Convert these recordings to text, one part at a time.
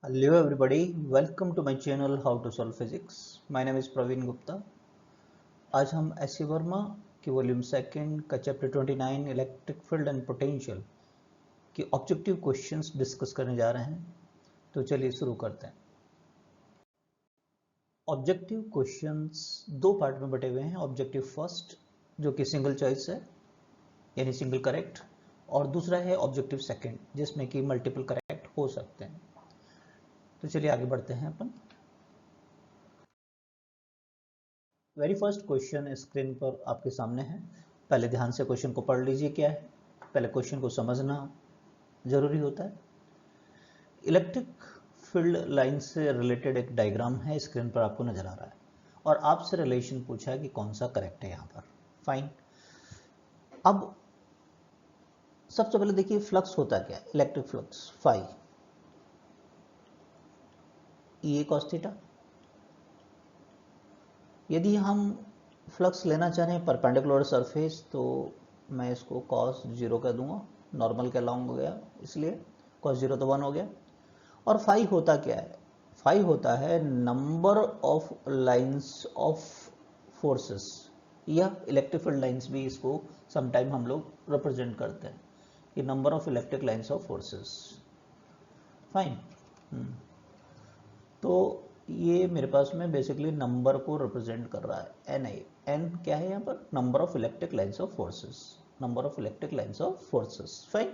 Hello everybody, welcome to my channel How to Solve Physics. My name is Praveen Gupta. आज हम S Verma की volume second का chapter 29 electric field and potential की objective questions discuss करने जा रहे हैं। तो चलिए शुरू करते हैं। ऑब्जेक्टिव क्वेश्चंस दो पार्ट में बटे हुए हैं। ऑब्जेक्टिव फर्स्ट जो कि सिंगल चॉइस है यानी सिंगल करेक्ट, और दूसरा है ऑब्जेक्टिव सेकंड जिसमें कि मल्टीपल करेक्ट हो सकते हैं। तो चलिए आगे बढ़ते हैं अपन। वेरी फर्स्ट क्वेश्चन स्क्रीन पर आपके सामने है। पहले ध्यान से क्वेश्चन को पढ़ लीजिए। क्या है, पहले क्वेश्चन को समझना जरूरी होता है। इलेक्ट्रिक फील्ड लाइन से रिलेटेड एक डायग्राम है, स्क्रीन पर आपको नजर आ रहा है, और आपसे रिलेशन पूछा है कि कौन सा करेक्ट है यहाँ पर। फाइन। अब सबसे पहले देखिए फ्लक्स होता क्या है। Electric flux phi E cos theta. यदि हम फ्लक्स लेना चाहें परपेंडिकुलर सरफेस तो मैं इसको कॉस जीरो कह दूंगा, नॉर्मल के अलाउंग हो गया, इसलिए कॉस जीरो तो 1 हो गया। और फाई होता क्या है? फाई होता है number of lines of forces, या इलेक्ट्रिक फील्ड लाइंस भी इसको समटाइम हम लोग रिप्रेजेंट करते हैं, ये number of electric lines of forces. Fine. तो ये मेरे पास में बेसिकली नंबर को रिप्रेजेंट कर रहा है। एन आई, एन क्या है यहाँ पर? Number of electric lines of forces, number of electric lines of forces. Fine,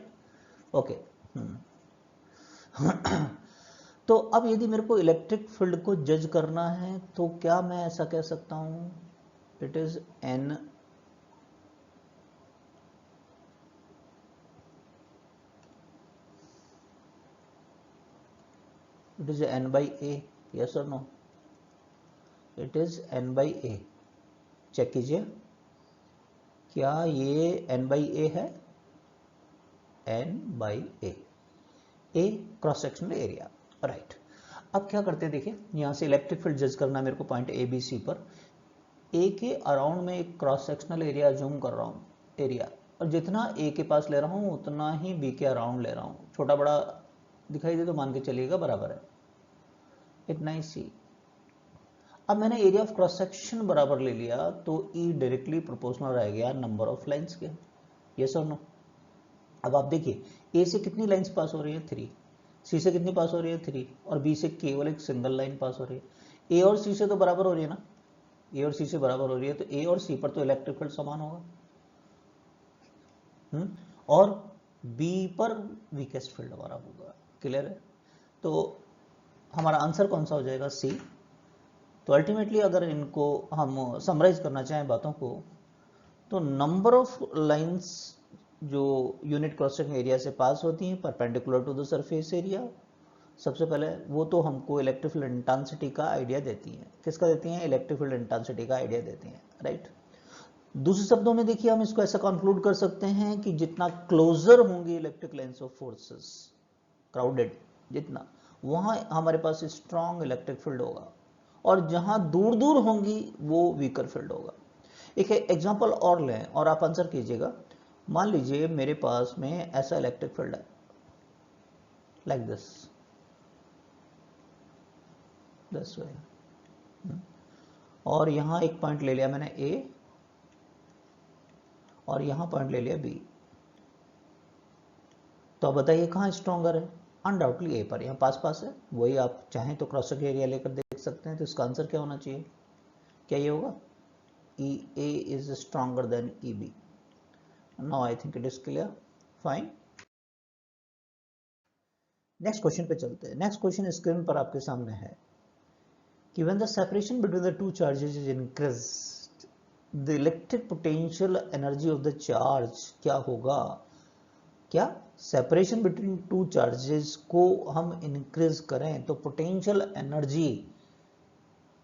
okay. तो अब यदि मेरे को इलेक्ट्रिक फील्ड को जज करना है तो क्या मैं ऐसा कह सकता हूं, it is N by a, yes or no? It is n by a। Check कीजिए, क्या ये n by a है? n by a, a cross sectional area, right. अब क्या करते हैं, देखिए यहां से इलेक्ट्रिक फील्ड जज करना है मेरे को पॉइंट ए बी सी पर। ए के अराउंड में एक क्रॉस सेक्शनल एरिया जूम कर रहा हूँ, एरिया, और जितना ए के पास ले रहा हूँ उतना ही बी के अराउंड ले रहा हूँ। छोटा बड़ा दिखाई दे तो मान के चलिएगा बराबर है, इतना ही सी। अब मैंने एरिया ऑफ क्रॉस सेक्शन बराबर ले लिया तो ई डायरेक्टली प्रोपोर्शनल रह गया नंबर ऑफ लाइंस के। यस और नो? अब आप देखिए ए से कितनी लाइंस पास हो रही है? 3। सी से कितनी पास हो रही है? 3। और बी से केवल एक सिंगल लाइन पास हो रही है। ए और सी से तो बराबर हो रही है ना, ए और सी से बराबर हो रही है, तो ए और सी पर तो इलेक्ट्रिक फील्ड समान होगा। और बी पर वीकेस्ट फील्ड हमारा होगा। क्लियर है? तो हमारा आंसर कौन सा हो जाएगा? सी। तो अल्टीमेटली अगर इनको हम समराइज करना चाहें बातों को, तो नंबर ऑफ लाइंस जो यूनिट क्रॉस सेक्शन एरिया से पास होती हैं perpendicular to the surface area, सबसे पहले वो तो हमको इलेक्ट्रिक फील्ड इंटेंसिटी का आइडिया देती हैं। किसका देती हैं? इलेक्ट्रिक फील्ड इंटेंसिटी का आइडिया देती हैं, राइट। दूसरे शब्दों में देखिए हम इसको ऐसा कंक्लूड कर सकते हैं कि जितना क्लोजर होंगे electric lines of forces, crowded जितना, वहां हमारे पास स्ट्रॉन्ग इलेक्ट्रिक फील्ड होगा, और जहां दूर दूर होंगी वो वीकर फील्ड होगा। एक एग्जांपल और लें और आप आंसर कीजिएगा। मान लीजिए मेरे पास में ऐसा इलेक्ट्रिक फील्ड है, लाइक दिस वे, और यहां एक पॉइंट ले लिया मैंने ए, और यहां पॉइंट ले लिया बी। तो अब बताइए कहां स्ट्रॉन्गर है? अनडाउटली ए पर, यहां पास पास है। वही आप चाहें तो क्रॉस सेक्शन एरिया लेकर देख सकते हैं। तो इसका आंसर क्या होना चाहिए? क्या ये होगा? E A is stronger than E B. Now I think it is clear. Fine. Next question पे चलते हैं। नेक्स्ट क्वेश्चन स्क्रीन पर आपके सामने है कि when the separation between the two charges is increased, the electric potential energy of the charge क्या होगा? क्या सेपरेशन बिटवीन टू चार्जेस को हम इंक्रीज करें तो पोटेंशियल एनर्जी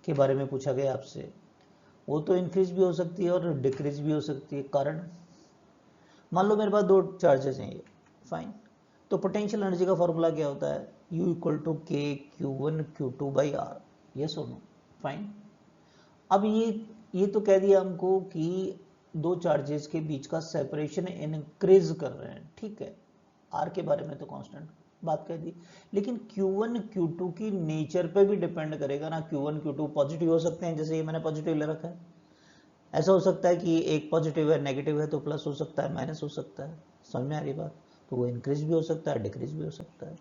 के बारे में पूछा गया आपसे। वो तो इंक्रीज भी हो सकती है और डिक्रीज भी हो सकती है। कारण, मान लो मेरे पास दो चार्जेस हैं ये, फाइन। तो पोटेंशियल एनर्जी का फॉर्मूला क्या होता है? U equal to K Q1 Q2 by R. Yes और नो? फाइन। अब ये तो कह दिया हमको कि दो चार्जेस के बीच का सेपरेशन इंक्रीज कर रहे हैं, ठीक है। आर के बारे में तो कांस्टेंट बात कह दी। लेकिन Q1 Q2 की नेचर पे भी डिपेंड करेगा ना, Q1 Q2 पॉजिटिव हो सकते हैं, जैसे ये मैंने पॉजिटिव ले रखा है, ऐसा हो सकता है कि एक पॉजिटिव है नेगेटिव है तो प्लस हो सकता है माइनस हो सकता है, समझ में आ रही बात। तो वो इंक्रीज भी हो सकता है डिक्रीज भी हो सकता है,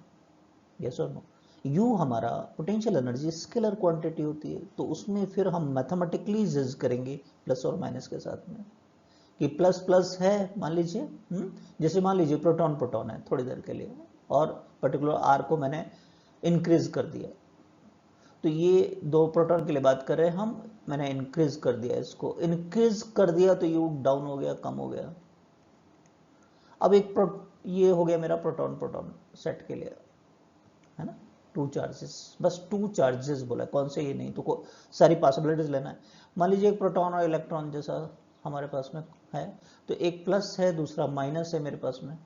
यस और नो। यू हमारा पोटेंशियल एनर्जी स्केलर क्वांटिटी होती है, तो उसमें फिर हम मैथमेटिकली जज करेंगे प्लस और माइनस के साथ में, कि प्लस प्लस है मान लीजिए, जैसे मान लीजिए प्रोटॉन प्रोटॉन है थोड़ी देर के लिए, और पर्टिकुलर आर को मैंने इंक्रीज कर दिया, तो ये दो प्रोटॉन के लिए बात कर रहे हैं हम, मैंने इंक्रीज कर दिया, इसको इंक्रीज कर दिया तो यू डाउन हो गया, कम हो गया। अब ये हो गया मेरा प्रोटॉन प्रोटॉन सेट के लिए, है ना, टू चार्जेस, बस टू चार्जेस बोला, कौन से ये नहीं, तो सारी पॉसिबिलिटीज लेना है। मान लीजिए एक प्रोटॉन और इलेक्ट्रॉन जैसा हमारे पास में है, तो एक प्लस है दूसरा माइनस है मेरे पास में,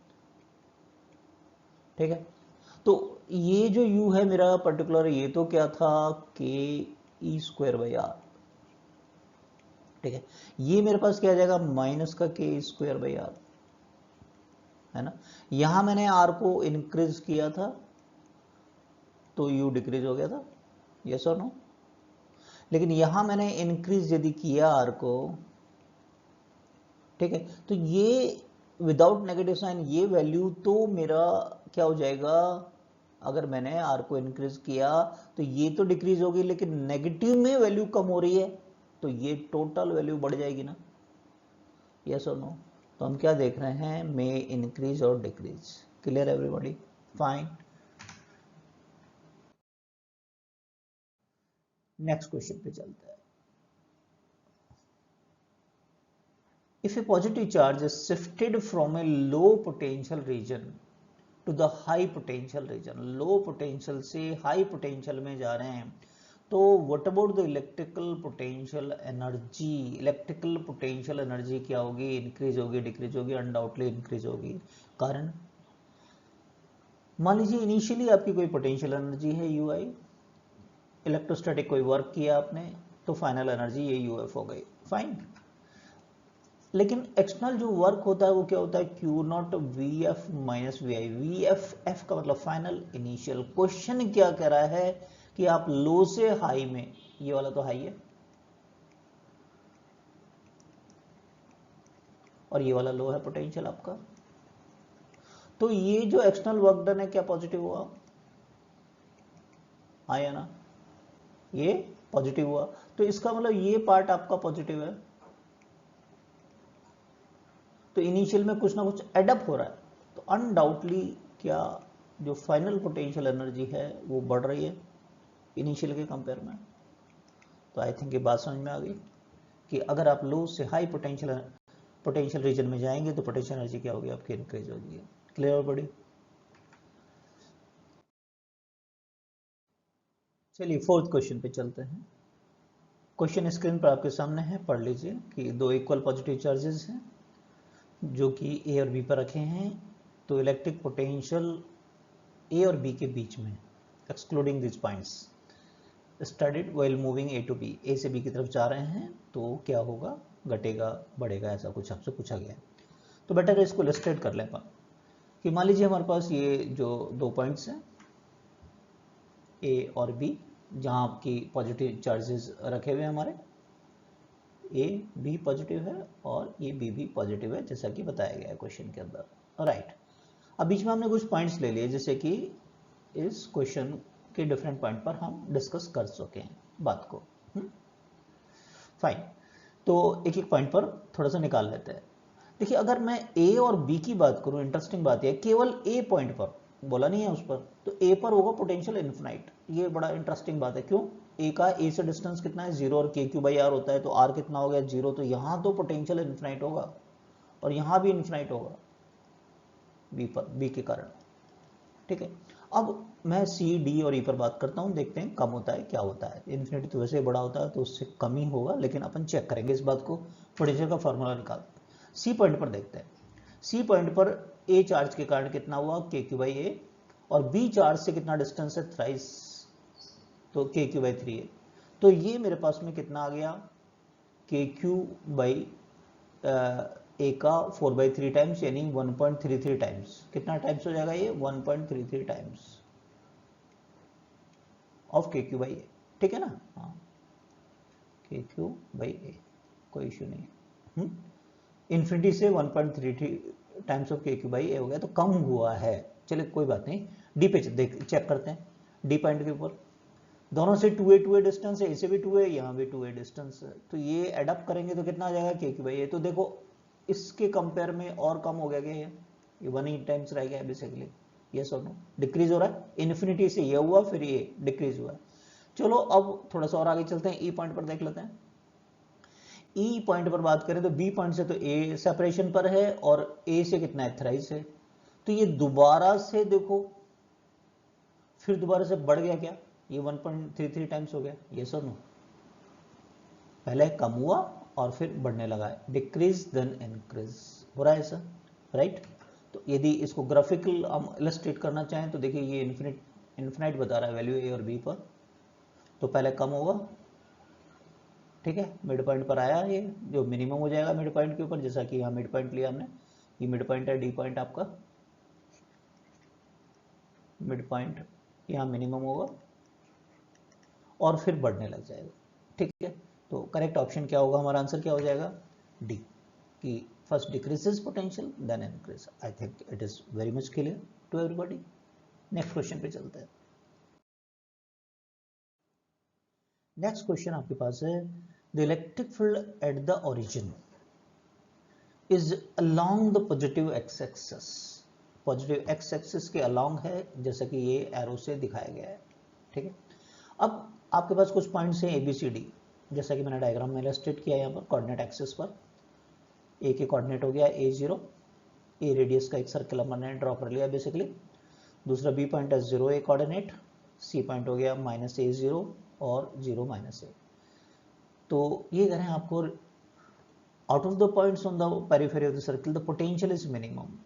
ठीक है। तो ये जो u है मेरा पर्टिकुलर, ये तो क्या था के ई स्क्वायर बाई आर, ठीक है। ये मेरे पास क्या आ जाएगा माइनस का के ई स्क्वायर बाई आर, है ना। यहां मैंने आर को इंक्रीज किया था तो u डिक्रीज हो गया था, यस और नो। लेकिन यहां मैंने इंक्रीज यदि किया आर को, ठीक है, तो ये विदाउट नेगेटिव साइन ये वैल्यू तो मेरा क्या हो जाएगा, अगर मैंने आर को इंक्रीज किया तो ये तो डिक्रीज होगी, लेकिन नेगेटिव में वैल्यू कम हो रही है, तो ये टोटल वैल्यू बढ़ जाएगी ना, यस और नो। तो हम क्या देख रहे हैं, मे इंक्रीज और decrease. Clear everybody, fine. Next question पे चलते हैं। If a positive charge is shifted from a low potential region to the high potential region, low potential से high potential में जा रहे हैं, तो what about the electrical potential energy? Electrical potential energy क्या होगी, इंक्रीज होगी डिक्रीज होगी, अनडाउटली इंक्रीज होगी। कारण मान लीजिए इनिशियली आपकी कोई पोटेंशियल एनर्जी है यू आई, इलेक्ट्रोस्टैटिक कोई वर्क किया आपने, तो फाइनल एनर्जी ये यूएफ हो गई, फाइन। लेकिन एक्सटर्नल जो वर्क होता है वो क्या होता है, Q naught V F minus V I, V F, F का मतलब फाइनल इनिशियल। क्वेश्चन क्या कह रहा है कि आप लो से हाई में, ये वाला तो हाई है और ये वाला लो है पोटेंशियल आपका, तो ये जो एक्सटर्नल वर्क डन है क्या पॉजिटिव हुआ, आया ना, ये पॉजिटिव हुआ, तो इसका मतलब ये पार्ट आपका पॉजिटिव है, तो इनिशियल में कुछ ना कुछ एडअप हो रहा है, तो अनडाउटली क्या जो फाइनल पोटेंशियल एनर्जी है वो बढ़ रही है इनिशियल के कंपेयर में। तो आई थिंक ये बात समझ में आ गई कि अगर आप लो से हाई पोटेंशियल रीजन में जाएंगे तो पोटेंशियल एनर्जी क्या होगी आपकी, इंक्रीज होगी। क्लियर बड़ी, चलिए फोर्थ क्वेश्चन पे चलते हैं। क्वेश्चन स्क्रीन पर आपके सामने है, पढ़ लीजिए कि दो इक्वल पॉजिटिव चार्जेस हैं जो कि ए और बी पर रखे हैं, तो इलेक्ट्रिक पोटेंशियल ए और बी के बीच में, excluding this points, studied while moving A to B, A से बी की तरफ जा रहे हैं तो क्या होगा, घटेगा बढ़ेगा, ऐसा कुछ आपसे पूछा गया है। तो बेटर इसको इलस्ट्रेट कर लें अपन, कि मान लीजिए हमारे पास ये जो दो पॉइंट्स हैं ए और बी, जहां आपकी पॉजिटिव चार्जेस रखे हुए हैं हमारे, ए बी पॉजिटिव है और ये बी भी पॉजिटिव है, जैसा कि बताया गया है क्वेश्चन के अंदर, राइट। अब बीच में हमने कुछ पॉइंट्स ले लिए, जैसे कि इस क्वेश्चन के डिफरेंट पॉइंट पर हम डिस्कस कर सके हैं बात को, फाइन। तो एक एक पॉइंट पर थोड़ा सा निकाल लेते हैं। देखिए अगर मैं ए और बी की बात करूं, इंटरेस्टिंग बात यह केवल ए पॉइंट पर बोला नहीं है उस पर, तो ए पर होगा पोटेंशियल इन्फिनाइट, ये बड़ा इंटरेस्टिंग बात है। क्यों, ए का ए से डिस्टेंस कितना है, जीरो, और के क्यू बाई आर होता है, तो आर कितना हो गया, जीरो, तो यहां तो पोटेंशियल इन्फिनाइट होगा और यहां भी इन्फिनाइट होगा बी पर, बी के कारण, ठीक है। अब मैं सी डी और ई पर बात करता हूं, देखते हैं कम होता है क्या होता है। इन्फिनिटी तो वैसे बड़ा होता है तो उससे कम ही होगा, लेकिन अपन चेक करेंगे इस बात को, पोटेंशियल का फॉर्मूला निकाल। सी पॉइंट पर देखते हैं, सी पॉइंट पर ए चार्ज के कारण कितना हुआ, के क्यू बाई ए, और बी चार्ज से कितना डिस्टेंस है, थ्राइस, तो के क्यू बाई थ्री है, तो ये मेरे पास में कितना आ गया, के क्यू बाई ए का 4/3 टाइम्स यानी 1.33 टाइम्स। कितना टाइम्स हो जाएगा ये? 1.33 टाइम्स ऑफ के क्यू बाई ए, ठीक है ना? हाँ, के क्यू बाई ए, कोई इश्यू नहीं। इन्फिनिटी से 1.33 टाइम्स ऑफ के क्यू बाई ए हो गया, तो कम हुआ है। चलिए कोई बात नहीं, डी पे देख चेक करते हैं। डी पॉइंट के ऊपर दोनों से 2a डिस्टेंस है, इसे भी 2a, यहाँ भी 2a डिस्टेंस है, तो ये एडअप करेंगे तो कितना आ जाएगा के क्यू बाई ए। तो देखो इसके कंपेयर में और कम हो गया क्या? ये 1 ही टाइम्स रह गया बेसिकली। यस और नो? डिक्रीज हो रहा है, इन्फिनिटी से ये हुआ, फिर ये डिक्रीज हुआ। चलो अब थोड़ा सा और आगे चलते हैं, ई पॉइंट पर देख लेते हैं। ई पॉइंट पर बात करें तो बी पॉइंट से तो ए सेपरेशन पर है और ए से कितना है? थ्राइस है। तो ये दोबारा से देखो, फिर दोबारा से बढ़ गया क्या? ये 1.33 टाइम्स हो गया। ये सर नो? पहले कम हुआ और फिर बढ़ने लगा है, डिक्रीज देन इंक्रीज हो रहा है सर, राइट? तो यदि इसको ग्राफिकल हम इलस्ट्रेट करना चाहें तो देखिए ये इन्फिनाइट बता रहा है वैल्यू ए और बी पर, तो पहले कम होगा, ठीक है, मिड पॉइंट पर आया, ये जो मिनिमम हो जाएगा मिड पॉइंट के ऊपर, जैसा कि यहाँ मिड पॉइंट लिया हमने, ये मिड पॉइंट है, डी पॉइंट आपका मिड पॉइंट, यहाँ मिनिमम होगा और फिर बढ़ने लग जाएगा, ठीक है। तो करेक्ट ऑप्शन क्या होगा? हमारा आंसर क्या हो जाएगा? डी, कि first decreases potential then increase. I think it is very much clear to everybody. Next question पे चलते हैं। नेक्स्ट क्वेश्चन आपके पास है, the electric field at the origin is along the positive X axis. Positive X axis के along है, जैसा कि ये एरो से दिखाया गया है, ठीक है। अब आपके पास कुछ पॉइंट्स हैं ए बी सी डी, जैसा कि मैंने डायग्राम में इलस्ट्रेट किया है यहाँ पर कोऑर्डिनेट एक्सिस पर। ए के कोऑर्डिनेट हो गया A0, ए रेडियस का एक सर्कल हमने ड्रॉ कर लिया बेसिकली। दूसरा बी पॉइंट है 0 ए कोऑर्डिनेट, सी पॉइंट हो गया -A0 और 0 -A। तो ये करें आपको, out of the points on the periphery of the circle the potential is minimum.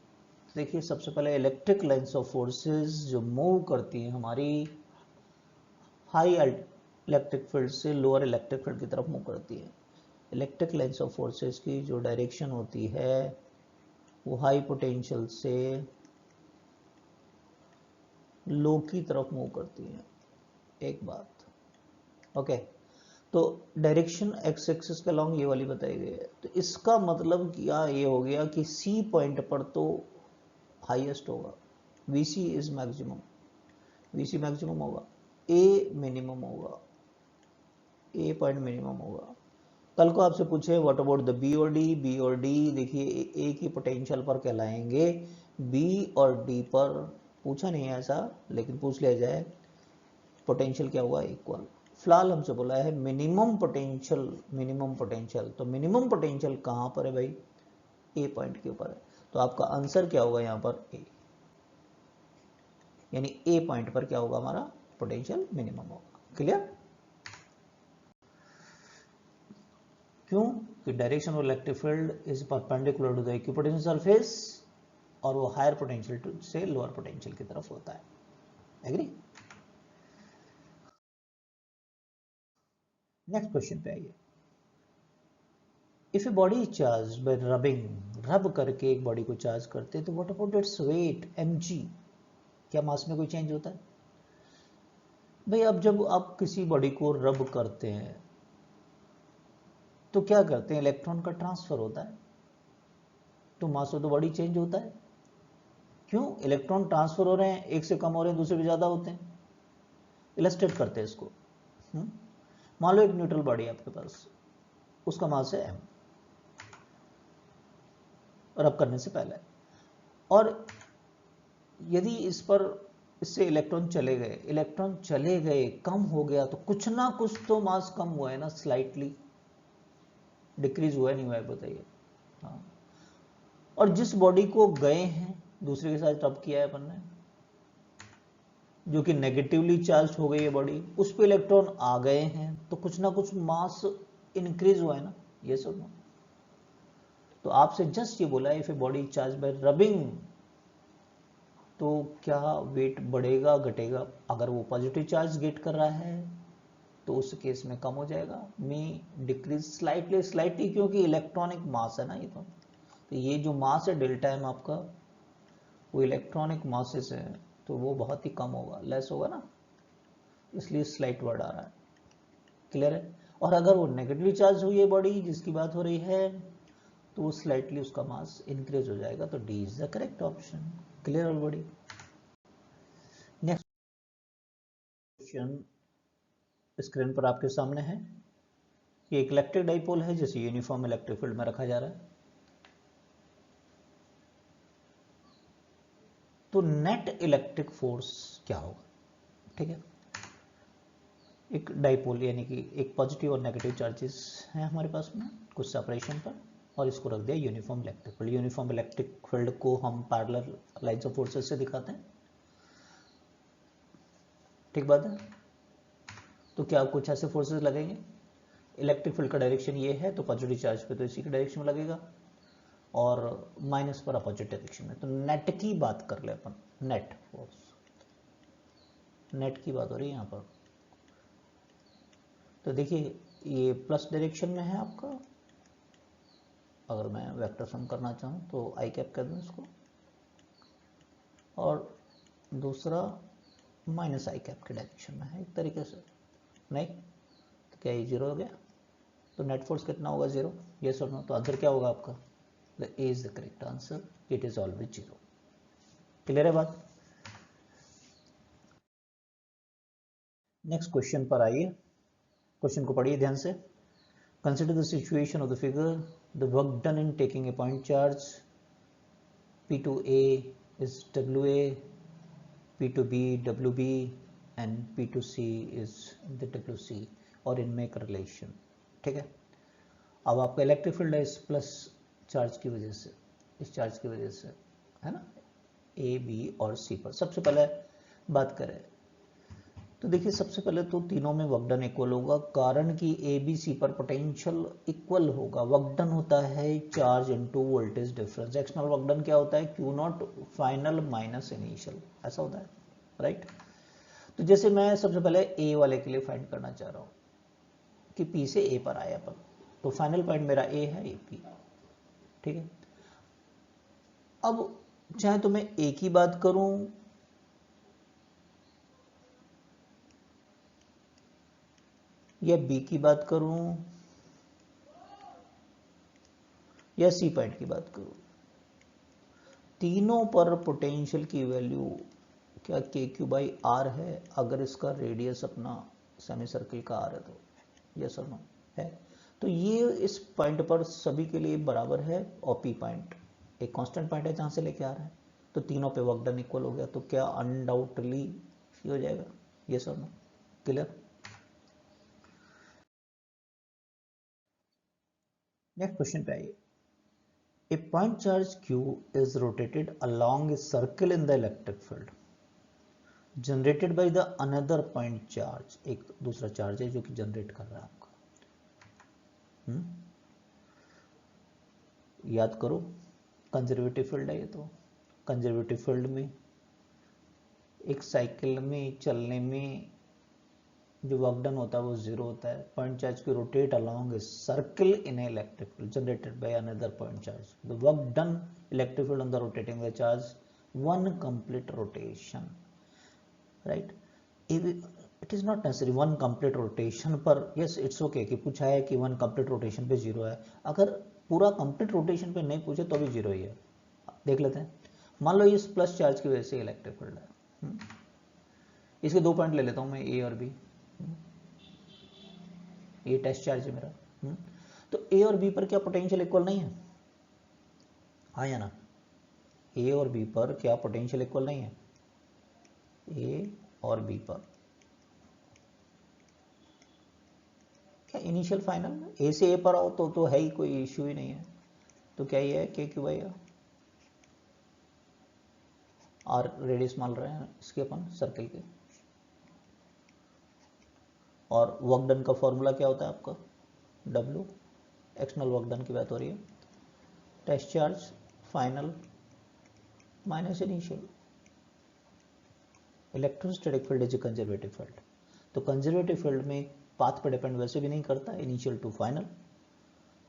देखिए सबसे पहले इलेक्ट्रिक लाइंस ऑफ फोर्सेस जो मूव करती हैं हमारी हाई इलेक्ट्रिक फील्ड से लोअर इलेक्ट्रिक फील्ड की तरफ मूव करती है। इलेक्ट्रिक लाइंस ऑफ फोर्सेस की जो डायरेक्शन होती है वो हाई पोटेंशियल से लो की तरफ मूव करती है, एक बात, ओके। तो डायरेक्शन एक्स एक्सिस के अलॉन्ग ये वाली बताई गई है, तो इसका मतलब क्या ये हो गया कि सी पॉइंट पर तो हाईएस्ट होगा, VC is maximum, VC maximum होगा, ए मिनिमम होगा, ए पॉइंट मिनिमम होगा। कल को आपसे पूछे व्हाट अबाउट द बी और डी, बी और डी देखिए ए की पोटेंशियल पर कहलाएंगे, बी और डी पर पूछा नहीं है ऐसा, लेकिन पूछ लिया जाए पोटेंशियल क्या हुआ? इक्वल। फिलहाल हमसे बोला है मिनिमम पोटेंशियल, मिनिमम पोटेंशियल, तो मिनिमम पोटेंशियल कहाँ पर है भाई? ए पॉइंट के ऊपर है, तो आपका आंसर क्या होगा यहाँ पर? ए, यानी ए पॉइंट पर क्या होगा? हमारा पोटेंशियल मिनिमम होगा। क्लियर? क्यों? कि direction of electric field is perpendicular to the equipotential surface, और वो हायर पोटेंशियल से लोअर पोटेंशियल की तरफ होता है। एग्री? नेक्स्ट क्वेश्चन पे आइए। If a body is charge by rubbing, rub करके एक बॉडी को चार्ज करते हैं, तो what about its weight mg, क्या मास में कोई चेंज होता है? भाई अब जब आप किसी बॉडी को रब करते हैं तो क्या करते हैं? इलेक्ट्रॉन का ट्रांसफर होता है, तो mass of the body change होता है। क्यों? इलेक्ट्रॉन ट्रांसफर हो रहे हैं, एक से कम हो रहे हैं, दूसरे पे ज्यादा होते हैं। इलस्ट्रेट करते हैं इसको। मान लो एक न्यूट्रल बॉडी है आपके पास, उसका मास है m रब करने से पहले, और यदि इस पर इससे इलेक्ट्रॉन चले गए, इलेक्ट्रॉन चले गए, कम हो गया, तो कुछ ना कुछ तो मास कम हुआ है ना, स्लाइटली डिक्रीज हुआ है, नहीं हुआ है? बताइए। हाँ, और जिस बॉडी को गए हैं दूसरे के साथ रब किया है अपन ने, जो कि नेगेटिवली चार्ज हो गई है बॉडी, उस पे इलेक्ट्रॉन आ गए हैं, तो कुछ ना कुछ मास इंक्रीज हुआ है ना, ये सब। तो आपसे जस्ट ये बोला if a body charge by rubbing, तो क्या वेट बढ़ेगा घटेगा? अगर वो पॉजिटिव चार्ज गेट कर रहा है तो उस केस में कम हो जाएगा, में डिक्रीज स्लाइटली, स्लाइटली क्योंकि इलेक्ट्रॉनिक मास है ना ये, तो तो ये जो मास है डेल्टा एम आपका, वो इलेक्ट्रॉनिक मासेस है, तो वो बहुत ही कम होगा, लेस होगा ना, इसलिए स्लाइट वर्ड आ रहा है। क्लियर है? और अगर वो नेगेटिवली चार्ज हुई है बॉडी जिसकी बात हो रही है, तो वो स्लाइटली उसका मास इंक्रीज हो जाएगा, तो D is the correct option. Clear already? Next question screen पर आपके सामने है। ये एक इलेक्ट्रिक डाइपोल है जिसे यूनिफॉर्म इलेक्ट्रिक फील्ड में रखा जा रहा है। तो नेट इलेक्ट्रिक फोर्स क्या होगा? ठीक है, एक डाइपोल यानी कि एक पॉजिटिव और नेगेटिव चार्जेस हैं हमारे पास में कुछ सेपरेशन पर, और इसको रख दिया uniform electric field. Uniform electric field को हम पैरेलल लाइंस ऑफ फोर्सेस से दिखाते हैं। ठीक बात है? तो क्या कुछ ऐसे फोर्सेस लगेंगे, इलेक्ट्रिक फील्ड का डायरेक्शन ये है, तो पॉजिटिव चार्ज पे तो इसी के डायरेक्शन में लगेगा, और माइनस पर अपोजिट डायरेक्शन में। तो नेट की बात कर ले अपन, नेट फोर्स, नेट की बात हो रही है यहाँ पर। तो देखिए ये प्लस डायरेक्शन में है आपका, अगर मैं वेक्टर सम करना चाहूँ तो आई कैप कर दूँ इसको, और दूसरा माइनस आई कैप के डायरेक्शन में है एक तरीके से। नहीं तो क्या ये जीरो हो गया? तो नेट फोर्स कितना होगा? जीरो। ये सुनो, तो आंसर क्या होगा आपका? The A is the correct answer, it is always zero. Clear है बात? नेक्स्ट क्वेश्चन पर आइए, क्वेश्चन को पढ़िए ध्यान से। Consider the situation of the figure, the work done in taking a point charge P2A is WA, P2B WB and P2C is the WC, और इनमें एक रिलेशन। ठीक है, अब आपका इलेक्ट्रिक फील्ड है इस प्लस चार्ज की वजह से, इस चार्ज की वजह से, है ना, ए बी और सी पर। सबसे पहले बात करें तो देखिए, सबसे पहले तो तीनों में वर्क डन इक्वल होगा, कारण कि ए बी सी पर पोटेंशियल इक्वल होगा। वर्क डन होता है charge into voltage difference. External work done क्या होता है? Q not final minus initial, ऐसा होता है, राइट। तो जैसे मैं सबसे पहले ए वाले के लिए फाइंड करना चाह रहा हूँ कि पी से ए पर आया अपन, तो फाइनल पॉइंट मेरा ए है, ए पी। ठीक है, अब चाहे तो मैं ए की बात करूं या बी की बात करूं या सी पॉइंट की बात करूं, तीनों पर पोटेंशियल की वैल्यू क्या के क्यू बाई आर है, अगर इसका रेडियस अपना सेमी सर्किल का आर है तो, यस और नो है। तो ये इस पॉइंट पर सभी के लिए बराबर है, और पी पॉइंट एक कांस्टेंट पॉइंट है जहां से लेके आ रहा है, तो तीनों पे वर्क डन इक्वल हो गया। तो क्या अनडाउटली हो जाएगा, यस और नो? क्लियर? नेक्स्ट क्वेश्चन पे आइए। A point charge Q is rotated along a circle in the electric field generated by the another point charge। एक दूसरा चार्ज है जो कि जनरेट कर रहा है आपका। याद करो, कंजर्वेटिव फील्ड है ये। तो कंजर्वेटिव फील्ड में एक साइकिल में चलने में जो वर्क डन होता है वो जीरो होता है। पॉइंट चार्ज की rotate along a circle in A electric field generated by another point charge, the work done electric field on the rotating the charge one complete rotation, right. It is not necessary one complete rotation पर, yes it's okay कि पूछा है कि one complete rotation पे zero है। अगर पूरा complete rotation पे नहीं पूछे तो भी जीरो ही है। देख लेते हैं, मान लो इस प्लस चार्ज की वजह से इलेक्ट्रिक फील्ड है, इसके दो पॉइंट ले लेता हूं मैं, ए और बी। ये टेस्ट चार्ज है मेरा। तो ए और बी पर क्या पोटेंशियल इक्वल नहीं है? हाँ या ना? ए और बी पर क्या पोटेंशियल इक्वल नहीं है? ए और बी पर क्या इनिशियल फाइनल? ए से ए पर आओ तो है ही, कोई इश्यू ही नहीं है। तो क्या ये है के क्यू बाई आर, रेडियस मान रहे हैं इसके अपन सर्किल के। और वर्क डन का फॉर्मूला क्या होता है आपका? W, एक्सटर्नल वर्क डन की बात हो रही है, test charge final minus initial. Electrostatic field is a conservative field, तो कंजर्वेटिव फील्ड में पाथ पर डिपेंड वैसे भी नहीं करता, इनिशियल टू फाइनल।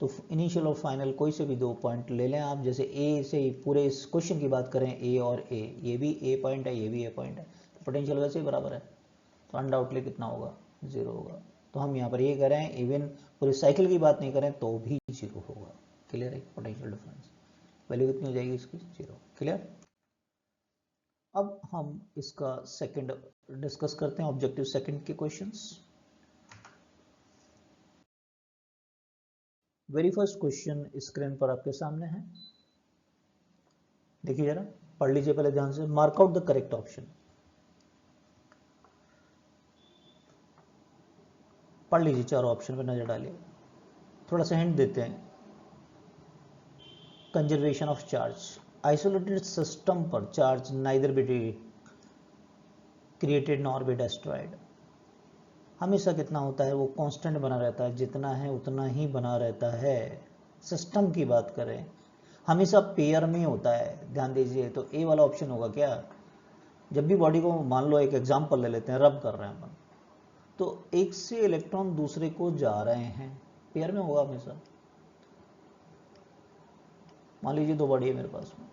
तो इनिशियल और फाइनल कोई से भी 2 पॉइंट ले लें आप, जैसे ए से पूरे इस क्वेश्चन की बात करें, ए और ए, ये भी ए पॉइंट है, ये भी ए पॉइंट है, तो पोटेंशियल वैसे ही बराबर है, तो अनडाउटली कितना होगा, 0 होगा। तो हम यहाँ पर ये कह रहे हैं इवन पूरे साइकिल की बात नहीं करें तो भी 0 होगा। क्लियर है? पोटेंशियल डिफरेंस वैल्यू कितनी हो जाएगी इसकी, 0। क्लियर? अब हम इसका सेकंड डिस्कस करते हैं, ऑब्जेक्टिव सेकंड के questions. Very first question screen पर आपके सामने है, देखिए जरा, पढ़ लीजिए पहले ध्यान से। Mark out the correct option. पढ़ लीजिए, चारों ऑप्शन पर नजर डालिए, थोड़ा सा हिंट देते हैं। Conservation of charge, isolated system पर charge neither be created nor be destroyed. हमेशा कितना होता है, वो कांस्टेंट बना रहता है, जितना है उतना ही बना रहता है। सिस्टम की बात करें, हमेशा पेयर में होता है, ध्यान दीजिए। तो ए वाला ऑप्शन होगा क्या, जब भी बॉडी को, मान लो एक एग्जांपल ले लेते हैं, रब कर रहे हैं अपन, तो एक से इलेक्ट्रॉन दूसरे को जा रहे हैं, पेयर में होगा हमेशा। मान लीजिए 2 बॉडी है मेरे पास में,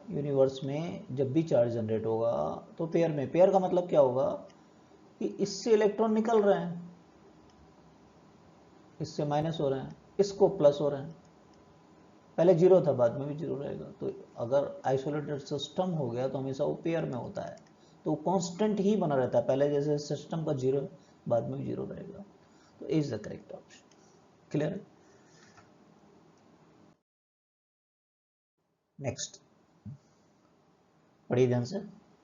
यूनिवर्स में जब भी चार्ज जनरेट होगा तो पेयर में, पेयर का मतलब क्या होगा कि इससे इलेक्ट्रॉन निकल रहे हैं, इससे माइनस हो रहे हैं, इसको प्लस हो रहे हैं। पहले 0 था, बाद में भी 0 रहेगा। तो अगर आइसोलेटेड सिस्टम हो गया तो हमेशा वो पेयर में होता है, तो कांस्टेंट ही बना रहता है, पहले जैसे सिस्टम का 0 बाद में भी 0 रहेगा। तो is the correct option. Clear है? नेक्स्ट पढ़िए ध्यान से।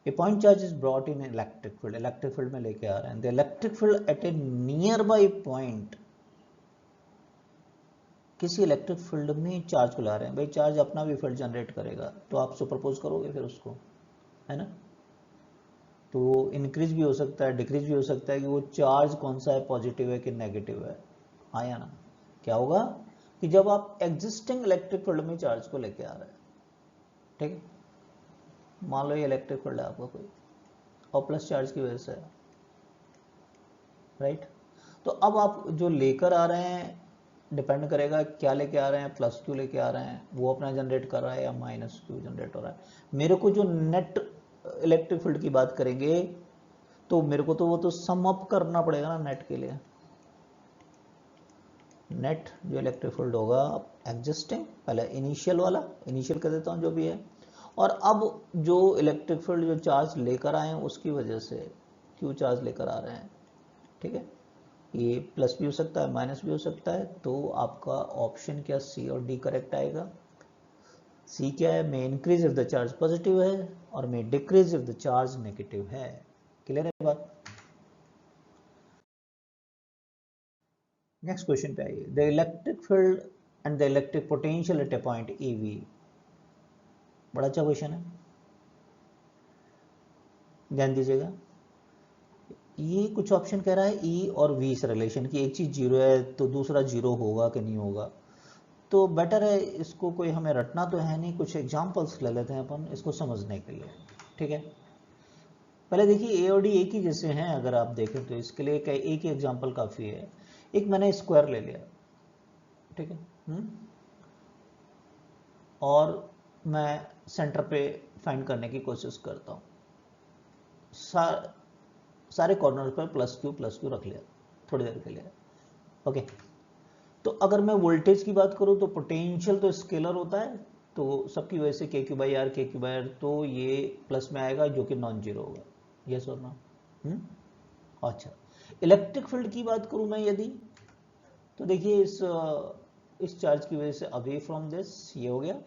A point charge is brought in electric field, electric field में लेके आ रहे हैं। The electric field at a nearby point, किसी इलेक्ट्रिक फील्ड में चार्ज को ला रहे हैं। भाई चार्ज अपना भी फील्ड जनरेट करेगा, तो आप सुपरपोज करोगे फिर उसको, है ना। तो इंक्रीज भी हो सकता है, डिक्रीज भी हो सकता है कि वो चार्ज कौन सा है, पॉजिटिव है कि नेगेटिव है, हाँ या ना। क्या होगा कि जब आप एग्जिस्टिंग इलेक्ट्रिक फील्ड में चार्ज को लेके आ रहे हैं, ठीक है, मान लो ये इलेक्ट्रिक फील्ड है आपका कोई, और प्लस चार्ज की वजह से है, राइट। तो अब आप जो लेकर आ रहे हैं, डिपेंड करेगा क्या लेके आ रहे हैं, प्लस क्यू लेके आ रहे हैं, वो अपना जनरेट कर रहा है, या माइनस क्यू जनरेट हो रहा है। मेरे को जो नेट इलेक्ट्रिक फील्ड की बात करेंगे, तो मेरे को तो वो तो सम अप करना पड़ेगा ना नेट के लिए। नेट जो इलेक्ट्रिक फील्ड होगा एग्जिस्टिंग, पहले इनिशियल वाला, इनिशियल कर देता हूँ जो भी है, और अब जो इलेक्ट्रिक फील्ड जो चार्ज लेकर आए हैं उसकी वजह से क्यू चार्ज लेकर आ रहे हैं, ठीक है। ये प्लस भी हो सकता है, माइनस भी हो सकता है। तो आपका ऑप्शन क्या, सी और डी करेक्ट आएगा। सी क्या है, may increase if the charge positive है, और may decrease if the charge negative है। क्लियर है बात? नेक्स्ट क्वेश्चन पे आइए। The electric field and the electric potential at a point E V, बड़ा अच्छा क्वेश्चन है, ध्यान दीजिएगा। ये कुछ ऑप्शन कह रहा है ई और वी से रिलेशन की, एक चीज 0 है तो दूसरा 0 होगा कि नहीं होगा। तो बेटर है इसको, कोई हमें रटना तो है नहीं, कुछ एग्जांपल्स ले लेते हैं अपन इसको समझने के लिए, ठीक है। पहले देखिए ए और डी एक ही जैसे हैं, अगर आप देखें तो इसके लिए एक ही एग्जांपल काफ़ी है। एक मैंने स्क्वायर ले लिया, ठीक है, और मैं सेंटर पे फाइंड करने की कोशिश करता हूँ। सारे कॉर्नर पर प्लस क्यू रख लिया थोड़ी देर के लिए, ओके। तो अगर मैं वोल्टेज की बात करूँ तो पोटेंशियल तो स्केलर होता है, तो सबकी वजह से के क्यू बाई आर, तो ये प्लस में आएगा जो कि नॉन जीरो होगा, यस और नो। अच्छा, इलेक्ट्रिक फील्ड की बात करूं मैं यदि, तो देखिए इस चार्ज की वजह से अवे फ्रॉम दिस ये हो गया,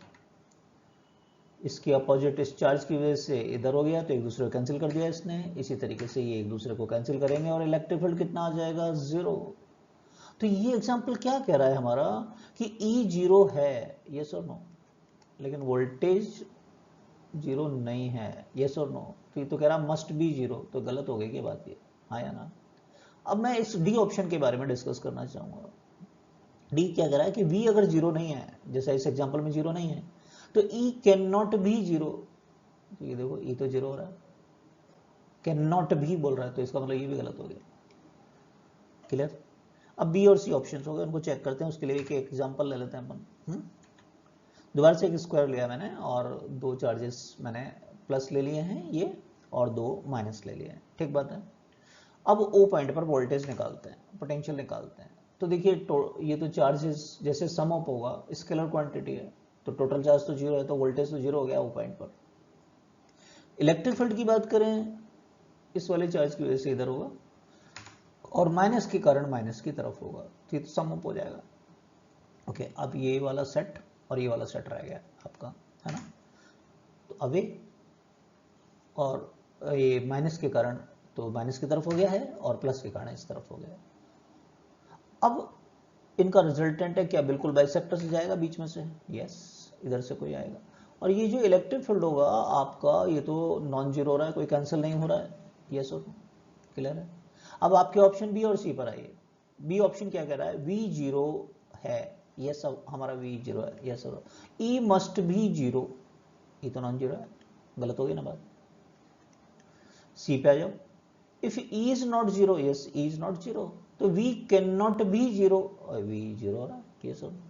इसके अपोजिट इस चार्ज की वजह से इधर हो गया, तो एक दूसरे को कैंसिल कर दिया इसने। इसी तरीके से ये एक दूसरे को कैंसिल करेंगे और इलेक्ट्रिक फील्ड कितना आ जाएगा, 0। तो ये एग्जांपल क्या कह रहा है हमारा कि E 0 है, यस और नो, लेकिन वोल्टेज 0 नहीं है, यस और नो। तो ये तो कह रहा मस्ट बी 0, तो गलत हो गई क्या बात ये, हाँ या ना। अब मैं इस डी ऑप्शन के बारे में डिस्कस करना चाहूंगा। डी क्या कह रहा है कि V अगर 0 नहीं है, जैसा इस एग्जांपल में 0 नहीं है, तो E कैन नॉट बी 0। तो ये देखो E तो 0 हो रहा है, कैन नॉट भी बोल रहा है, तो इसका मतलब ये भी गलत हो गया। क्लियर? अब बी और सी ऑप्शंस हो गए, उनको चेक करते हैं। उसके लिए एक एग्जांपल ले लेते हैं अपन। दोबारा से एक स्क्वायर लिया मैंने और दो चार्जेस मैंने प्लस ले लिए हैं ये, और दो माइनस ले लिए हैं, ठीक बात है। अब ओ पॉइंट पर वोल्टेज निकालते हैं, पोटेंशियल निकालते हैं। तो देखिए ये तो चार्जेस जैसे सम अप होगा, स्केलर क्वांटिटी है, तो टोटल चार्ज तो जीरो है, तो वोल्टेज तो जीरो हो गया ओ पॉइंट पर। इलेक्ट्रिक फील्ड की बात करें, इस वाले चार्ज की वजह से इधर होगा, और माइनस के कारण माइनस की तरफ होगा, तो ये तो सम अप हो जाएगा। ओके, अब ये वाला सेट और ये वाला सेट रह गया आपका, है ना। तो अवे और ये माइनस के कारण तो माइनस की तरफ हो गया है, और प्लस के कारण इस तरफ हो गया है। अब इनका रिजल्टेंट है क्या, बिल्कुल बाइसेक्टर से जाएगा बीच में से, यस, इधर से कोई आएगा। और ये जो इलेक्ट्रिक फील्ड होगा आपका, ये तो नॉन जीरो हो रहा है, कोई कैंसिल नहीं हो रहा है, यस और क्लियर है। अब आपके ऑप्शन बी और सी पर आइए। बी ऑप्शन क्या कह रहा है, वी जीरो है, यस, हमारा वी जीरो है, यस, और ई मस्ट भी जीरो, ये तो नॉन जीरो है, गलत हो गई ना बात। सी पे आ जाओ, if E is not zero, yes, E is not zero, तो V can not be zero, और वी जीरो हो रहा है, ये सब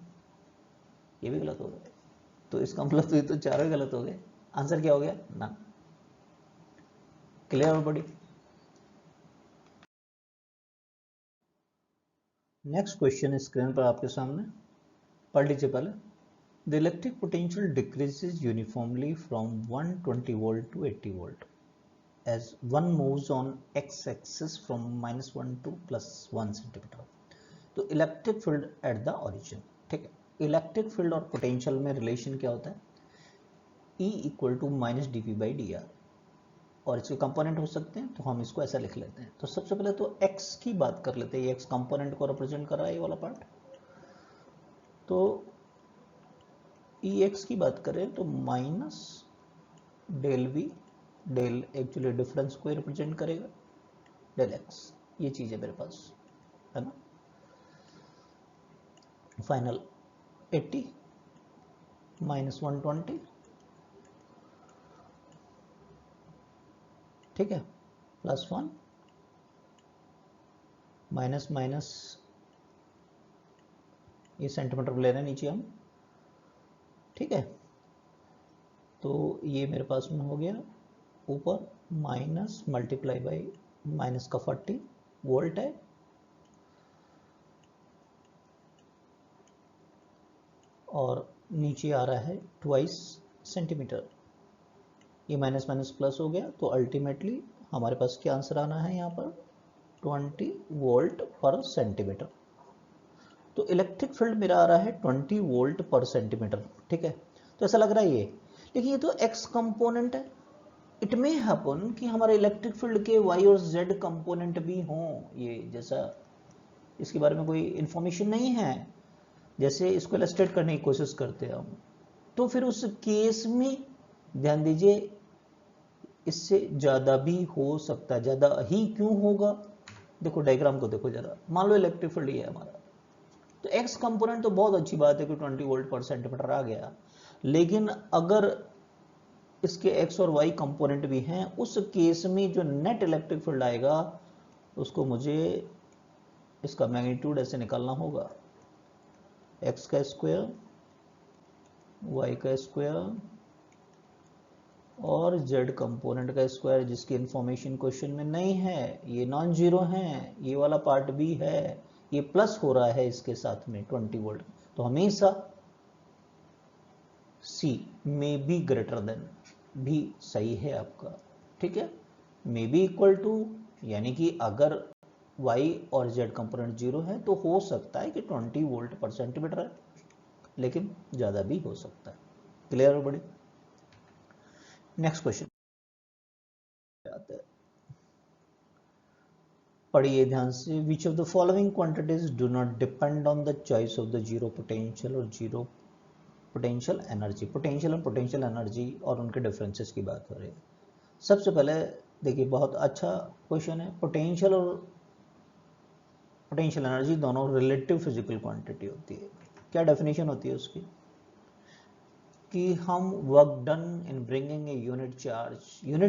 ये भी गलत हो गया। तो इसका मतलब तो ये तो चारों ही गलत हो गए। आंसर क्या हो गया, ना। Clear everybody. Next question screen पर आपके सामने, पढ़ लीजिए पहले। The electric potential decreases uniformly from 120 volt to 80 volt as one moves on x-axis from -1 to +1 centimetre. तो electric field at the origin, ठीक है। इलेक्ट्रिक फील्ड और पोटेंशियल में रिलेशन क्या होता है, E equal to minus D P by D R, और इसके कंपोनेंट हो सकते हैं, तो हम इसको ऐसा लिख लेते हैं। तो सबसे पहले तो x की बात कर लेते हैं, ये x कंपोनेंट को रिप्रेजेंट कर रहा है, ये वाला पार्ट। तो Ex की बात करें तो minus del V, del actually difference को रिप्रेजेंट करेगा, डेल एक्स, ये चीज है मेरे पास, है ना। फाइनल 80 माइनस 120, ठीक है, प्लस 1 माइनस माइनस, ये सेंटीमीटर ले रहे हैं नीचे हम, ठीक है। तो ये मेरे पास में हो गया ऊपर माइनस मल्टीप्लाई बाई माइनस का 40 वोल्ट है, और नीचे आ रहा है ट्वाइस सेंटीमीटर। ये माइनस माइनस प्लस हो गया, तो अल्टीमेटली हमारे पास क्या आंसर आना है यहाँ पर, 20 वोल्ट पर सेंटीमीटर। तो इलेक्ट्रिक फील्ड मेरा आ रहा है 20 वोल्ट पर सेंटीमीटर, ठीक है। तो ऐसा लग रहा है ये, लेकिन ये तो एक्स कंपोनेंट है। इट मे हैपन कि हमारे इलेक्ट्रिक फील्ड के वाई और जेड कंपोनेंट भी हों, ये जैसा इसके बारे में कोई इंफॉर्मेशन नहीं है, जैसे इसको इलस्ट्रेट करने की कोशिश करते हैं हम। तो फिर उस केस में ध्यान दीजिए, इससे ज्यादा भी हो सकता है। ज्यादा ही क्यों होगा, देखो डायग्राम को देखो जरा। मान लो इलेक्ट्रिक फील्ड ये है हमारा, तो एक्स कंपोनेंट तो बहुत अच्छी बात है कि 20 वोल्ट पर सेंटीमीटर आ गया, लेकिन अगर इसके एक्स और वाई कंपोनेंट भी हैं, उस केस में जो नेट इलेक्ट्रिक फील्ड आएगा उसको मुझे इसका मैग्नीट्यूड ऐसे निकालना होगा, एक्स का स्क्वायर, वाई का स्क्वायर और जेड कंपोनेंट का स्क्वायर, जिसकी इंफॉर्मेशन क्वेश्चन में नहीं है। ये नॉन जीरो है, ये वाला पार्ट भी है, ये प्लस हो रहा है इसके साथ में 20 वोल्ट, तो हमेशा सी मे बी ग्रेटर देन भी सही है आपका, ठीक है। मे बी इक्वल टू, यानी कि अगर y और z कंपोनेंट जीरो है तो हो सकता है कि 20 वोल्ट पर सेंटीमीटर है, लेकिन ज्यादा भी हो सकता है। क्लियर है बड़ी। नेक्स्ट क्वेश्चन आते हैं, पढ़िए ध्यान से। Which of the following quantities do not depend on the choice of the zero potential और जीरो पोटेंशियल एनर्जी। पोटेंशियल और पोटेंशियल एनर्जी और उनके डिफरेंसेस की बात हो रही है। सबसे पहले देखिए, बहुत अच्छा क्वेश्चन है। पोटेंशियल और पोटेंशियल एनर्जी दोनों रिलेटिव फिजिकल क्वांटिटी होती है। क्या डेफिनेशन होती है उसकी, कि हम work done in bringing a unit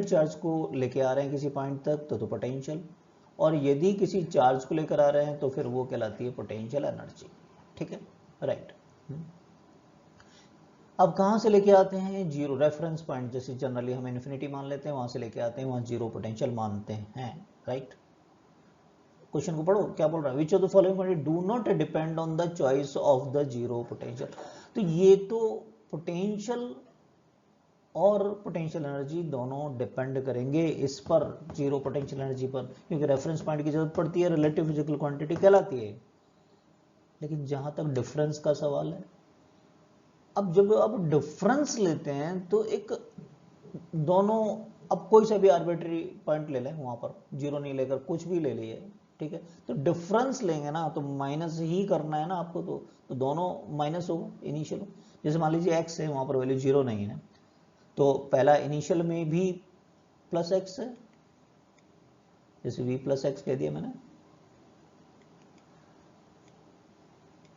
charge को लेके आ रहे हैं किसी पॉइंट तक, तो पोटेंशियल, और यदि किसी चार्ज को लेकर आ रहे हैं तो फिर वो कहलाती है पोटेंशियल एनर्जी। ठीक है, राइट। अब कहाँ से लेके आते हैं? जीरो रेफरेंस पॉइंट, जैसे जनरली हम इन्फिनिटी मान लेते हैं, वहां से लेके आते हैं, वहां जीरो पोटेंशियल मानते हैं, राइट। क्वेश्चन को पढ़ो क्या बोल रहा है, which of the following do not depend on the choice of the zero potential. तो ये तो पोटेंशियल और पोटेंशियल एनर्जी दोनों डिपेंड करेंगे इस पर, जीरो पोटेंशियल एनर्जी पर, क्योंकि रेफरेंस पॉइंट की जरूरत पड़ती है, रिलेटिव फिजिकल क्वांटिटी कहलाती है। लेकिन जहां तक डिफरेंस का सवाल है, अब जब आप डिफरेंस लेते हैं तो एक दोनों, अब कोई सा भी आर्बिट्री पॉइंट ले लें, वहां पर जीरो नहीं लेकर कुछ भी ले लिए, ठीक है, तो डिफरेंस लेंगे ना तो माइनस ही करना है ना आपको, तो दोनों माइनस होगा इनिशियल। जैसे मान लीजिए एक्स है, वहां पर वैल्यू जीरो नहीं है, तो पहला इनिशियल में भी प्लस एक्स है, जैसे v प्लस एक्स कह दिया मैंने,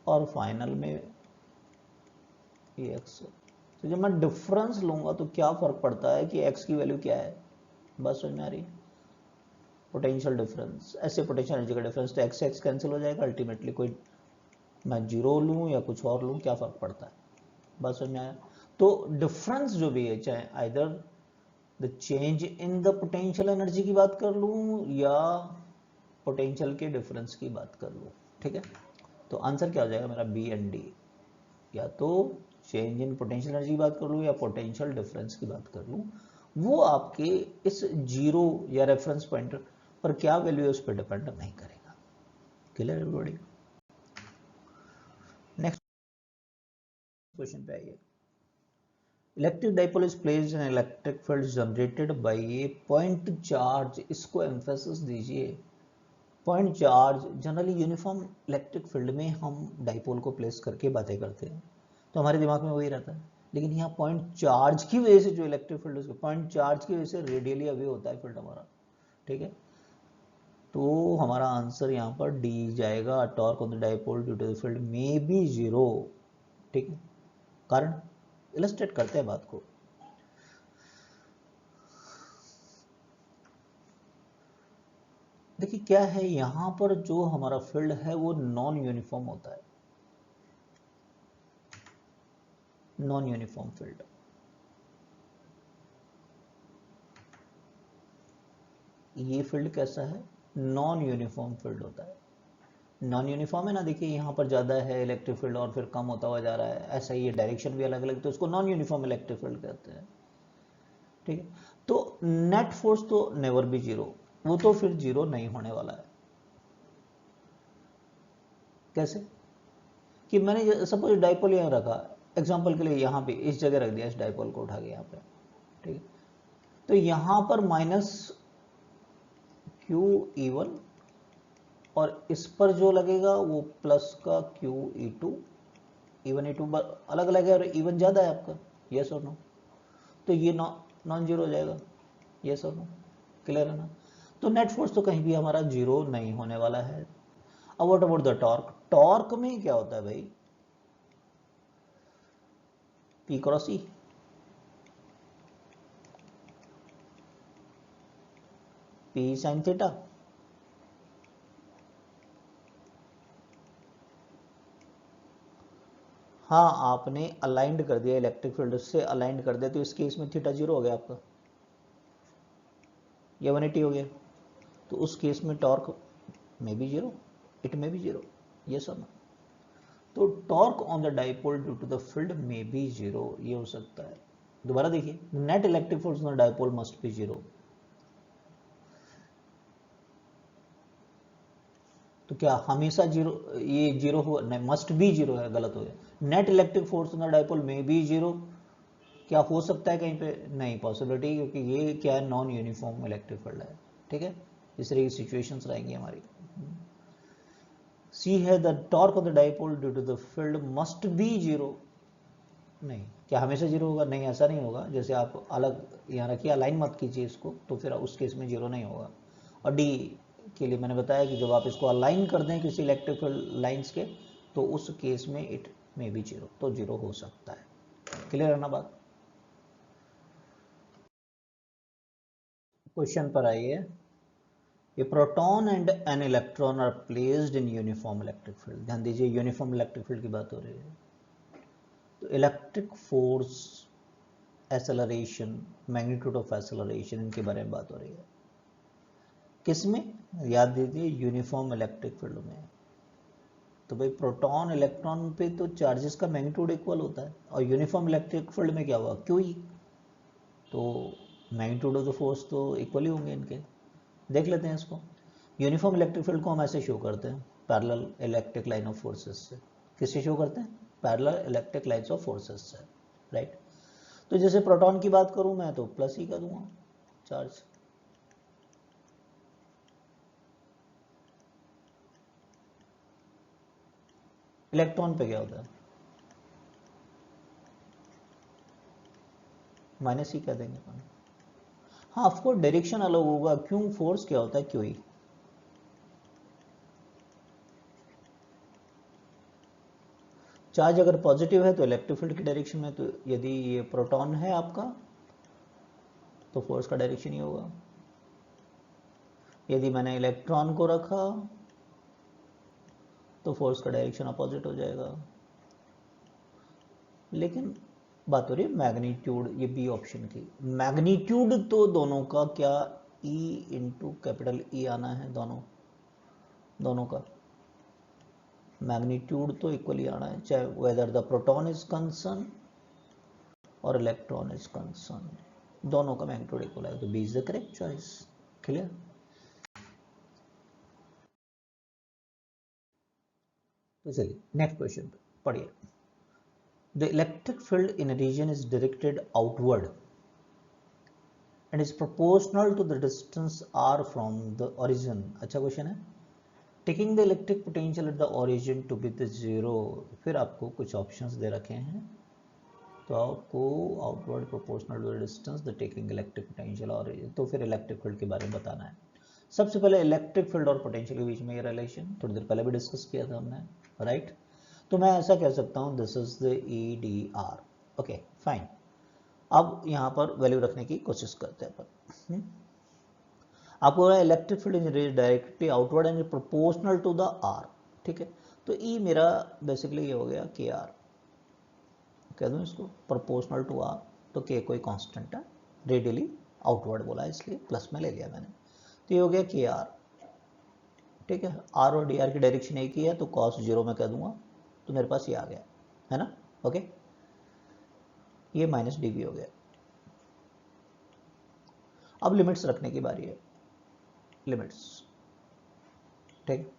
और फाइनल में ये एक्स है। तो जब मैं डिफरेंस लूंगा तो क्या फर्क पड़ता है कि x की वैल्यू क्या है, बस समझ में आ रही है? पोटेंशियल डिफरेंस, ऐसे पोटेंशियल एनर्जी का डिफरेंस, तो x से x कैंसिल हो जाएगा अल्टीमेटली, कोई मैं जीरो लूं या कुछ और लूं क्या फर्क पड़ता है, बस समझ में आया? तो डिफरेंस जो भी है, चाहे either the change in the potential energy की बात कर लूं या पोटेंशियल के डिफरेंस की बात कर लूं, ठीक है, तो आंसर क्या हो जाएगा मेरा, बी एंड डी। या तो चेंज इन पोटेंशियल एनर्जी की बात कर लूं या पोटेंशियल डिफरेंस की बात कर लूं, वो आपके इस जीरो या रेफरेंस पॉइंट पर क्या वैल्यू है उस पर डिपेंड नहीं करेगा। Clear everybody? नेक्स्ट क्वेश्चन पे आइए। Electric dipole is placed in electric field generated by A point charge, इसको एम्फेसिस दीजिए। Point charge, generally uniform electric field में हम डाइपोल को प्लेस करके बातें करते हैं, तो हमारे दिमाग में वही रहता है। लेकिन यहाँ पॉइंट चार्ज की वजह से जो इलेक्ट्रिक फील्ड है, पॉइंट चार्ज की वजह से रेडियली अवे होता है फील्ड हमारा, ठीक है, तो हमारा आंसर यहाँ पर डी जाएगा, torque on the dipole due to the field may be zero. ठीक है, कारण इलस्ट्रेट करते हैं बात को। देखिए क्या है, यहां पर जो हमारा फील्ड है वो नॉन यूनिफॉर्म होता है, नॉन यूनिफॉर्म फील्ड। ये फील्ड कैसा है, नॉन यूनिफॉर्म फील्ड होता है। नॉन यूनिफॉर्म है ना, देखिए यहाँ पर ज्यादा है इलेक्ट्रिक फील्ड और फिर कम होता हुआ जा रहा है, ऐसा ही है, डायरेक्शन भी अलग अलग, तो उसको नॉन यूनिफॉर्म इलेक्ट्रिक फील्ड कहते हैं। ठीक है, तो नेट फोर्स तो नेवर बी जीरो, वो तो फिर जीरो नहीं होने वाला है। कैसे? कि मैंने सपोज डाइपोल यहाँ रखा, एग्जांपल के लिए यहाँ पे इस जगह रख दिया, इस डाइपोल को उठा के यहाँ पे, ठीक है, तो यहाँ पर माइनस क्यू E1 और इस पर जो लगेगा वो प्लस का क्यू E2, E1 E2 अलग अलग है और E1 ज्यादा है आपका, यस और नो, तो ये नॉन जीरो हो जाएगा, यस और नो, क्लियर है ना? तो नेट फोर्स तो कहीं भी हमारा जीरो नहीं होने वाला है। अब what about the torque, torque में क्या होता है भाई, पी क्रॉस ई, पी साइन थीटा, हाँ आपने अलाइंड कर दिया, इलेक्ट्रिक फील्ड से अलाइंड कर दिया, तो इस केस में थीटा जीरो हो गया आपका, ये 180 हो गया, तो उस केस में टॉर्क में भी जीरो, इट में भी जीरो, ये सब। तो torque on the dipole due to the field में भी जीरो, ये हो सकता है। दोबारा देखिए, net electric force on the dipole must be zero, तो क्या हमेशा जीरो, ये जीरो हुआ नहीं, मस्ट बी जीरो है, गलत हो गया, net electric force on the dipole में बी जीरो, क्या हो सकता है कहीं पे, नहीं पॉसिबिलिटी, क्योंकि ये क्या है, नॉन यूनिफॉर्म इलेक्ट्रिक फील्ड है, ठीक है, इस तरह की सिचुएशंस रहेंगी हमारी। सी है the torque of the dipole due to the field must be zero, नहीं, क्या हमेशा जीरो होगा, नहीं ऐसा नहीं होगा, जैसे आप अलग यहाँ रखिए, अलाइन मत कीजिए इसको, तो फिर उस केस में जीरो नहीं होगा। और डी के लिए मैंने बताया कि जब आप इसको अलाइन कर दें किसी इलेक्ट्रिक लाइंस के, तो उस केस में इट में भी जीरो, तो जीरो हो सकता है। क्लियर है ना बात? क्वेश्चन पर आइए। A proton and an electron are placed in uniform electric field. ध्यान दीजिए यूनिफॉर्म इलेक्ट्रिक फील्ड की बात हो रही है। तो electric force, acceleration, magnitude of acceleration, इनके बारे में बात हो रही है। किसमें? याद दीजिए यूनिफॉर्म इलेक्ट्रिक फील्ड में। तो भाई प्रोटॉन इलेक्ट्रॉन पे तो चार्जेस का मैग्नीट्यूड इक्वल होता है, और यूनिफॉर्म इलेक्ट्रिक फील्ड में क्या हुआ? क्यू। तो मैग्नीट्यूड ऑफ द फोर्स तो इक्वल ही होंगे इनके। देख लेते हैं इसको। यूनिफॉर्म इलेक्ट्रिक फील्ड को हम ऐसे शो करते हैं, parallel electric line of forces से। किससे शो करते हैं? Parallel electric lines of forces से, राइट। तो जैसे प्रोटॉन की बात करूं मैं तो प्लस ही कर दूंगा चार्ज। इलेक्ट्रॉन पे क्या होता है? माइनस ही कर देंगे अपन। हाँ ऑफकोर्स डायरेक्शन अलग होगा, क्यों? फोर्स क्या होता है? क्यू ही। चार्ज अगर पॉजिटिव है तो इलेक्ट्रिक फील्ड की डायरेक्शन में, तो यदि ये प्रोटॉन है आपका तो फोर्स का डायरेक्शन ही होगा। यदि मैंने इलेक्ट्रॉन को रखा तो फोर्स का डायरेक्शन अपोजिट हो जाएगा। लेकिन बात हो रही है मैग्नीट्यूड, ये बी ऑप्शन की। मैग्नीट्यूड तो दोनों का क्या, ई इंटू कैपिटल ई आना है, दोनों का मैग्नीट्यूड तो इक्वली आना है, चाहे whether the proton is concern और इलेक्ट्रॉन इज कंसर्न, दोनों का मैग्नीट्यूड इक्वल है। तो B is the correct choice. Clear? तो चलिए नेक्स्ट क्वेश्चन पढ़िए। The electric field in a region is directed outward and is proportional to the distance r from the origin। अच्छा question है। Taking the electric potential at the origin to be the zero. फिर आपको कुछ options दे रखे हैं, तो आपको outward proportional to the distance the taking electric potential और, तो फिर इलेक्ट्रिक फील्ड के बारे में बताना है। सबसे पहले इलेक्ट्रिक फील्ड और पोटेंशियल के बीच में ये रिलेशन थोड़ी देर पहले भी डिस्कस किया था हमने, राइट। तो मैं ऐसा कह सकता हूँ this is the E D R. Okay fine. अब यहाँ पर वैल्यू रखने की कोशिश करते हैं अपन। आपको electric field is directly outward and proportional to the r, ठीक है। तो ई मेरा बेसिकली ये हो गया के आर, कह दूँ इसको प्रोपोर्शनल टू आर। तो के कोई कांस्टेंट है, रेडियली आउटवर्ड बोला इसलिए प्लस में ले लिया मैंने। तो ये हो गया के आर, ठीक है। आर और डी आर की डायरेक्शन एक ही है, तो कॉस जीरो में कह दूंगा, तो मेरे पास ये आ गया है ना। ओके, ये माइनस डी भी हो गया। अब लिमिट्स रखने की बारी है। लिमिट्स, ठीक।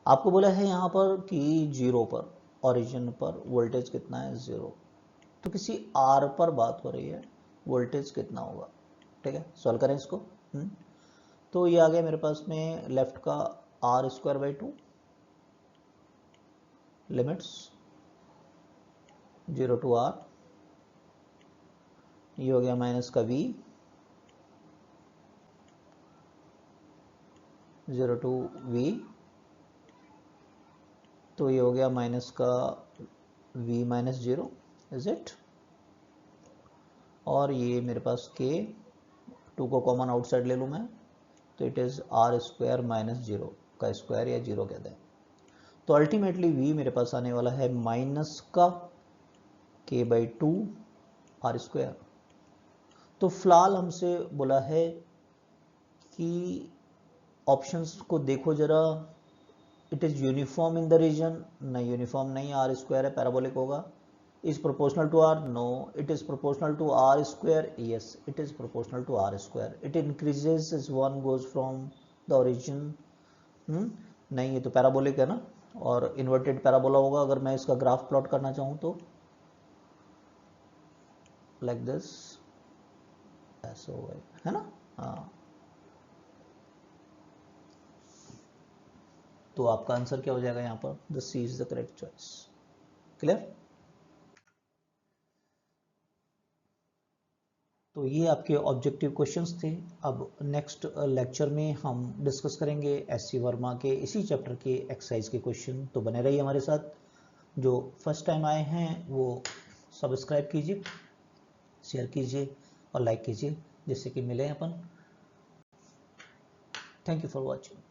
आपको बोला है यहाँ पर कि जीरो पर, ओरिजिन पर वोल्टेज कितना है? जीरो। तो किसी आर पर बात हो रही है, वोल्टेज कितना होगा? ठीक है, सॉल्व करें इसको। तो ये आ गया मेरे पास में लेफ्ट का r square by 2, limits zero to r, ये हो गया माइनस का v, जीरो टू v, तो ये हो गया माइनस का v minus zero, is it. और ये मेरे पास k, 2 को कॉमन आउटसाइड ले लूँ मैं, तो it is r square minus zero का स्क्वायर, या जीरो कहते हैं। तो अल्टीमेटली v मेरे पास आने वाला है माइनस का k बाई 2 आर स्क्वायर। तो फिलहाल हमसे बोला है कि ऑप्शंस को देखो जरा, it is uniform in the region, नहीं यूनिफॉर्म नहीं, आर स्क्वायर है, पैराबोलिक होगा। Is proportional to r? No, it is proportional to r square, yes it is proportional to r square. It increases is one goes from the origin, नहीं ये तो parabolic है ना, और inverted parabola होगा। अगर मैं इसका ग्राफ प्लॉट करना चाहूँ तो लाइक दिस, ऐसा होगा, है ना। हाँ, तो आपका आंसर क्या हो जाएगा यहाँ पर? The C is the correct choice. Clear? तो ये आपके ऑब्जेक्टिव क्वेश्चंस थे। अब नेक्स्ट लेक्चर में हम डिस्कस करेंगे एससी वर्मा के इसी चैप्टर के एक्सरसाइज के क्वेश्चन। तो बने रहिए हमारे साथ। जो फर्स्ट टाइम आए हैं वो सब्सक्राइब कीजिए, शेयर कीजिए और लाइक कीजिए, जिससे कि मिले अपन थैंक यू फॉर वॉचिंग।